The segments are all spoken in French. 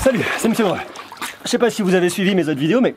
Salut, c'est Monsieur Dreux. Je sais pas si vous avez suivi mes autres vidéos, mais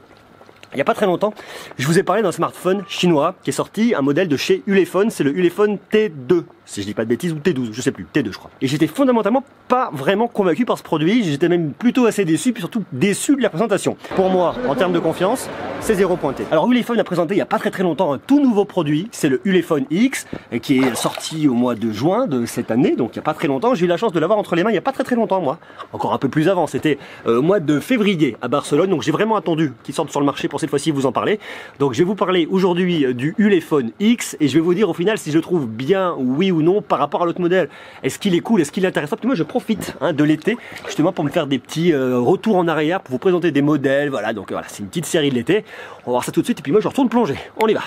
il n'y a pas très longtemps, je vous ai parlé d'un smartphone chinois qui est sorti, un modèle de chez Ulefone, c'est le Ulefone T2, si je dis pas de bêtises, ou T12, je sais plus, T2 je crois. Et j'étais fondamentalement pas vraiment convaincu par ce produit, j'étais même plutôt assez déçu, puis surtout déçu de la présentation. Pour moi, en termes de confiance, c'est zéro pointé. Alors Ulefone a présenté il n'y a pas très longtemps un tout nouveau produit, c'est le Ulefone X, qui est sorti au mois de juin de cette année, donc il n'y a pas très longtemps. J'ai eu la chance de l'avoir entre les mains il n'y a pas très longtemps moi, encore un peu plus avant, c'était au mois de février à Barcelone, donc j'ai vraiment attendu qu'il sorte sur le marché pour cette fois-ci vous en parler. Donc je vais vous parler aujourd'hui du Ulefone X et je vais vous dire au final si je le trouve bien, oui ou non par rapport à l'autre modèle. Est-ce qu'il est cool, est-ce qu'il est intéressant? Parce que moi je profite de l'été justement pour me faire des petits retours en arrière, pour vous présenter des modèles, voilà, donc voilà, c'est une petite série de l'été. On va voir ça tout de suite et puis moi je retourne plonger. On y va.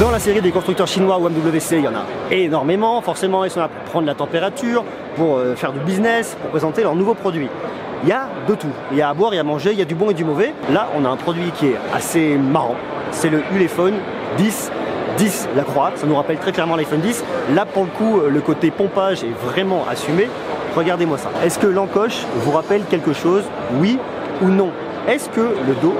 Dans la série des constructeurs chinois ou MWC, il y en a énormément. Forcément, ils sont là pour prendre la température, pour faire du business, pour présenter leurs nouveaux produits. Il y a de tout. Il y a à boire, il y a à manger, il y a du bon et du mauvais. Là, on a un produit qui est assez marrant. C'est le Ulefone 10 la croix. Ça nous rappelle très clairement l'iPhone 10. Là, pour le coup, le côté pompage est vraiment assumé. Regardez-moi ça. Est-ce que l'encoche vous rappelle quelque chose? Oui ou non? Est-ce que le dos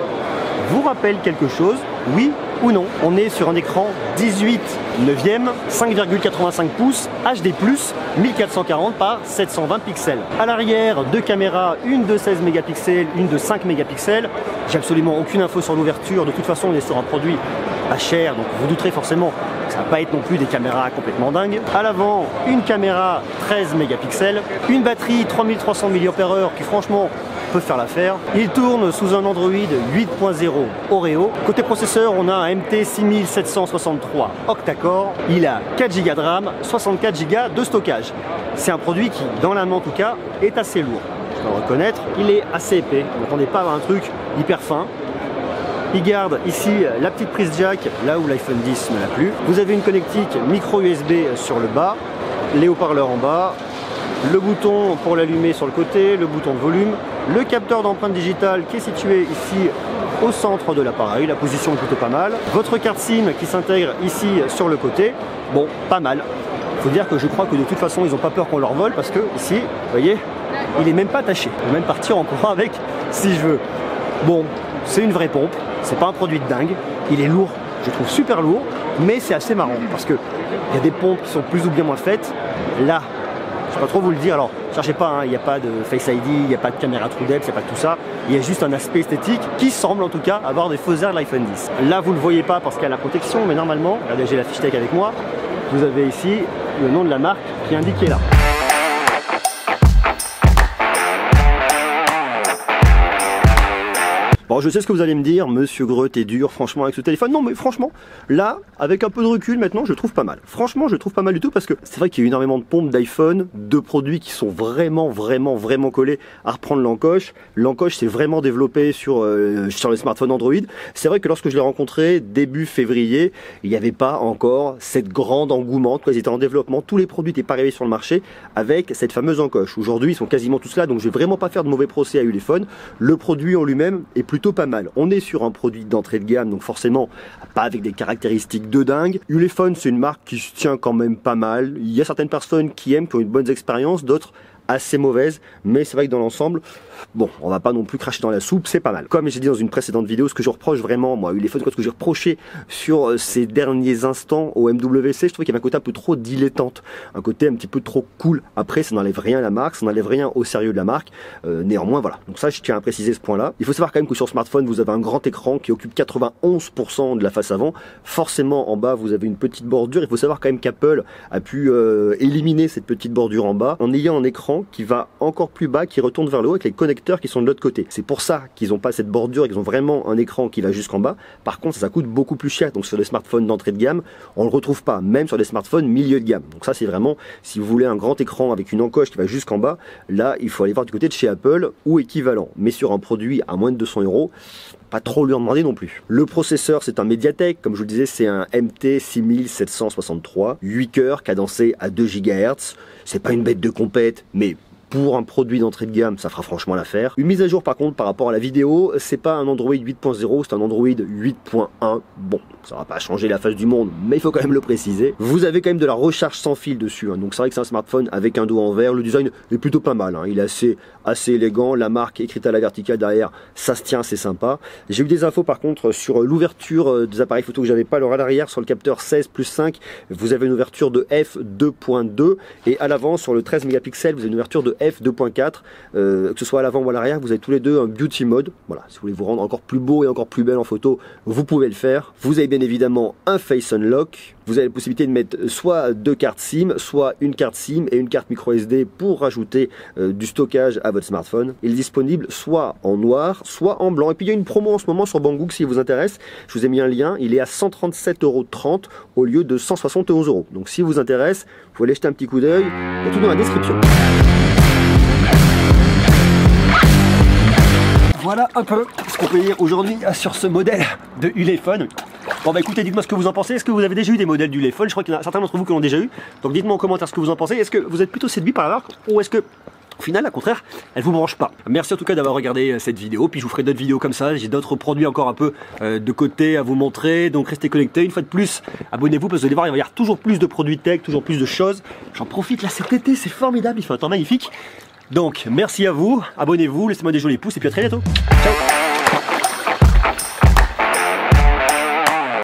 vous rappelle quelque chose? Oui ou non? On est sur un écran 18 neuvième, 5,85 pouces, HD+, 1440 par 720 pixels. À l'arrière, deux caméras, une de 16 mégapixels, une de 5 mégapixels. J'ai absolument aucune info sur l'ouverture. De toute façon, on est sur un produit pas cher, donc vous douterez forcément que ça va pas être non plus des caméras complètement dingues. À l'avant, une caméra 13 mégapixels, une batterie 3300 mAh qui franchement peut faire l'affaire. Il tourne sous un Android 8.0 Oreo. Côté processeur, on a un MT 6763 octa-core. Il a 4 Go de RAM, 64 Go de stockage. C'est un produit qui, dans la main en tout cas, est assez lourd. Je dois le reconnaître, il est assez épais. Ne m'attendez pas à un truc hyper fin. Il garde ici la petite prise jack, là où l'iPhone 10 ne l'a plus. Vous avez une connectique micro USB sur le bas, les haut-parleurs en bas, le bouton pour l'allumer sur le côté, le bouton de volume, le capteur d'empreinte digitale qui est situé ici au centre de l'appareil, la position est plutôt pas mal. Votre carte SIM qui s'intègre ici sur le côté, bon, pas mal. Il faut dire que je crois que de toute façon ils n'ont pas peur qu'on leur vole parce que ici, vous voyez, il est même pas attaché. Je peux même partir en courant avec si je veux. Bon, c'est une vraie pompe, c'est pas un produit de dingue, il est lourd, je trouve super lourd, mais c'est assez marrant parce que il y a des pompes qui sont plus ou bien moins faites. Là, je ne sais pas trop vous le dire, alors cherchez pas, il n'y a pas de Face ID, il n'y a pas de caméra True Depth, il n'y a pas de tout ça. Il y a juste un aspect esthétique qui semble en tout cas avoir des faux airs de l'iPhone 10. Là vous ne le voyez pas parce qu'il y a la protection, mais normalement, regardez j'ai la fiche tech avec moi, vous avez ici le nom de la marque qui est indiqué là. Bon, je sais ce que vous allez me dire, Monsieur Greux, t'es dur, franchement, avec ce téléphone. Non, mais franchement, là, avec un peu de recul, maintenant, je le trouve pas mal. Franchement, je le trouve pas mal du tout parce que c'est vrai qu'il y a énormément de pompes d'iPhone, de produits qui sont vraiment collés à reprendre l'encoche. L'encoche s'est vraiment développée sur les smartphones Android. C'est vrai que lorsque je l'ai rencontré, début février, il n'y avait pas encore cette grande engouement. Ils étaient en développement, tous les produits n'étaient pas arrivés sur le marché avec cette fameuse encoche. Aujourd'hui, ils sont quasiment tous là, donc je vais vraiment pas faire de mauvais procès à Ulefone. Le produit en lui-même est plutôt pas mal. On est sur un produit d'entrée de gamme, donc forcément pas avec des caractéristiques de dingue. Ulefone, c'est une marque qui se tient quand même pas mal. Il y a certaines personnes qui aiment, qui ont une bonne expérience, d'autres assez mauvaise, mais c'est vrai que dans l'ensemble, bon, on va pas non plus cracher dans la soupe, c'est pas mal. Comme j'ai dit dans une précédente vidéo, ce que je reproche vraiment, moi, Ulefone, ce que j'ai reproché sur ces derniers instants au MWC, je trouvais qu'il y avait un côté un peu trop dilettante, un côté un petit peu trop cool. Après, ça n'enlève rien à la marque, ça n'enlève rien au sérieux de la marque. Néanmoins, voilà. Donc ça, je tiens à préciser ce point-là. Il faut savoir quand même que sur smartphone, vous avez un grand écran qui occupe 91% de la face avant. Forcément, en bas, vous avez une petite bordure. Il faut savoir quand même qu'Apple a pu éliminer cette petite bordure en bas en ayant un écran qui va encore plus bas, qui retourne vers le haut avec les connecteurs qui sont de l'autre côté. C'est pour ça qu'ils n'ont pas cette bordure et qu'ils ont vraiment un écran qui va jusqu'en bas. Par contre, ça coûte beaucoup plus cher. Donc sur les smartphones d'entrée de gamme, on ne le retrouve pas, même sur les smartphones milieu de gamme. Donc ça, c'est vraiment, si vous voulez un grand écran avec une encoche qui va jusqu'en bas, là, il faut aller voir du côté de chez Apple ou équivalent. Mais sur un produit à moins de 200 €, pas trop lui en demander non plus. Le processeur, c'est un Mediatek, comme je vous le disais, c'est un MT 6763, 8 cœurs, cadencé à 2 GHz. C'est pas une bête de compète, mais pour un produit d'entrée de gamme, ça fera franchement l'affaire. Une mise à jour par contre par rapport à la vidéo, c'est pas un Android 8.0, c'est un Android 8.1. Bon, ça va pas changer la face du monde, mais il faut quand même le préciser. Vous avez quand même de la recharge sans fil dessus, hein. Donc c'est vrai que c'est un smartphone avec un dos en verre. Le design est plutôt pas mal, hein. Il est assez élégant, la marque écrite à la verticale derrière, ça se tient, c'est sympa. J'ai eu des infos par contre sur l'ouverture des appareils photo que j'avais pas. Alors à l'arrière sur le capteur 16+5, vous avez une ouverture de f2.2 et à l'avant sur le 13 mégapixels, vous avez une ouverture de f2.4. Que ce soit à l'avant ou à l'arrière, vous avez tous les deux un beauty mode. Voilà, si vous voulez vous rendre encore plus beau et encore plus belle en photo, vous pouvez le faire. Vous avez bien évidemment un Face Unlock. Vous avez la possibilité de mettre soit 2 cartes SIM, soit une carte SIM et une carte micro SD pour rajouter du stockage à votre smartphone. Il est disponible soit en noir, soit en blanc. Et puis il y a une promo en ce moment sur Banggood si vous intéresse. Je vous ai mis un lien. Il est à 137,30 € au lieu de 171 €. Donc si vous intéresse, vous pouvez aller jeter un petit coup d'œil. Il y a tout dans la description. Voilà un peu ce qu'on peut dire aujourd'hui sur ce modèle de Ulefone. Bon bah écoutez, dites-moi ce que vous en pensez. Est-ce que vous avez déjà eu des modèles d'Ulefone? Je crois qu'il y en a certains d'entre vous qui l'ont déjà eu. Donc dites-moi en commentaire ce que vous en pensez. Est-ce que vous êtes plutôt séduit par la marque ou est-ce que au final, au contraire, elle vous branche pas? Merci en tout cas d'avoir regardé cette vidéo. Puis je vous ferai d'autres vidéos comme ça. J'ai d'autres produits encore un peu de côté à vous montrer. Donc restez connectés. Une fois de plus, abonnez-vous parce que vous allez voir, il va y avoir toujours plus de produits tech, toujours plus de choses. J'en profite là cet été, c'est formidable. Il fait un temps magnifique. Donc merci à vous. Abonnez-vous, laissez-moi des jolis pouces et puis à très bientôt. Ciao.